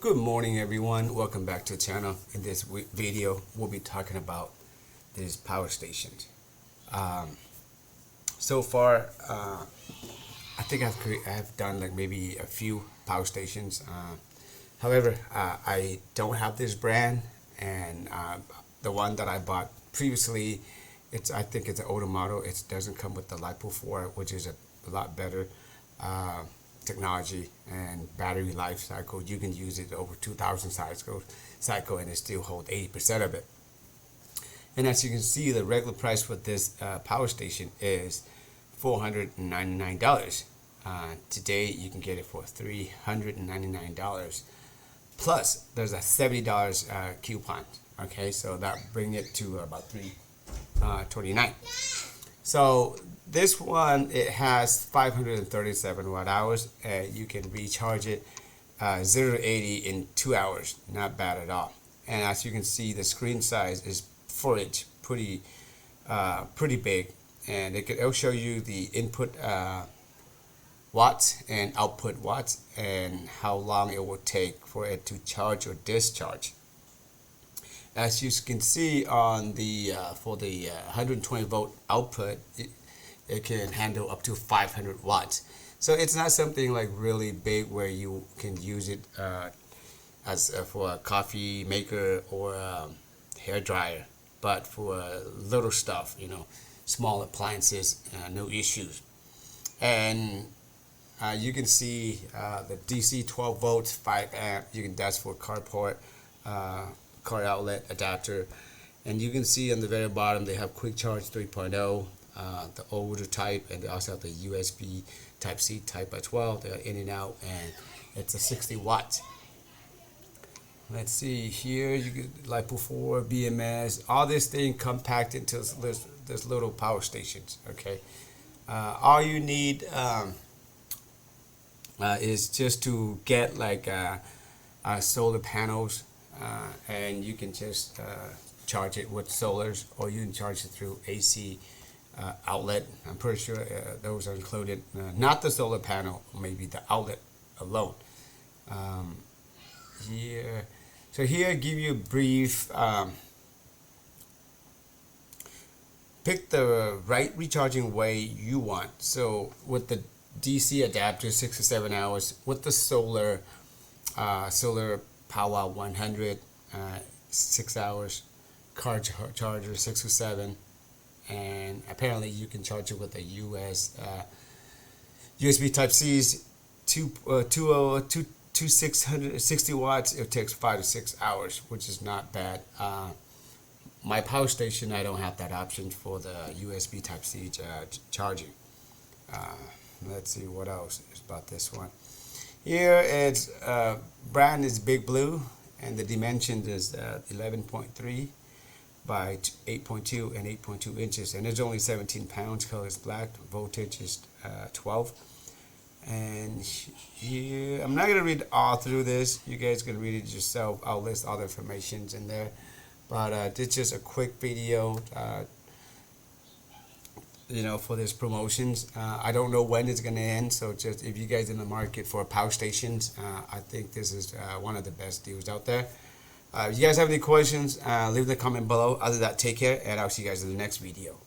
Good morning everyone, welcome back to the channel. In this video we'll be talking about these power stations. So far I think I've done like maybe a few power stations. However, I don't have this brand, and the one that I bought previously, I think it's an older model. It doesn't come with the LiFePO4, which is a lot better technology and battery life cycle. You can use it over 2,000 cycle and it still hold 80% of it. And as you can see, the regular price for this power station is $499. Today you can get it for $399 plus there's a $70 coupon. Okay, so that bring it to about $329. So this one, it has 537 watt hours, and you can recharge it 0 to 80 in 2 hours. Not bad at all. And as you can see, the screen size is 4-inch, pretty big, and it'll show you the input watts and output watts and how long it will take for it to charge or discharge. As you can see on the for the 120 volt output, it can handle up to 500 watts. So it's not something like really big where you can use it as for a coffee maker or a hair dryer, but for little stuff, you know, small appliances, no issues. And you can see the DC 12 volts, 5 amp. That's for carport. Car outlet adapter, and you can see on the very bottom they have quick charge 3.0, the older type, and they also have the USB type C type as well. They're in and out, and it's a 60 watts. Let's see here, you get LiFePO4, BMS, all this thing compacted into this little power stations. Okay, all you need is just to get like solar panels. And you can just charge it with solars, or you can charge it through AC outlet. I'm pretty sure those are included. Not the solar panel, maybe the outlet alone. So here I give you a brief. Pick the right recharging way you want. So with the DC adapter, 6 to 7 hours. With the solar Cellpowa500, 6 hours, car charger 6 or 7, and apparently you can charge it with a USB Type C's 660 watts. It takes 5 to 6 hours, which is not bad. My power station, I don't have that option for the USB Type C charging. Let's see what else is about this one. Here it's brand is BigBlue, and the dimensions is 11.3 by 8.2 and 8.2 inches, and it's only 17 pounds. Color is black. Voltage is 12. And here, I'm not gonna read all through this. You guys can read it yourself. I'll list all the informations in there, but it's just a quick video. You know, for this promotions. I don't know when it's going to end, so just if you guys in the market for power stations, I think this is one of the best deals out there. If you guys have any questions, leave the comment below. Other than that, take care, and I'll see you guys in the next video.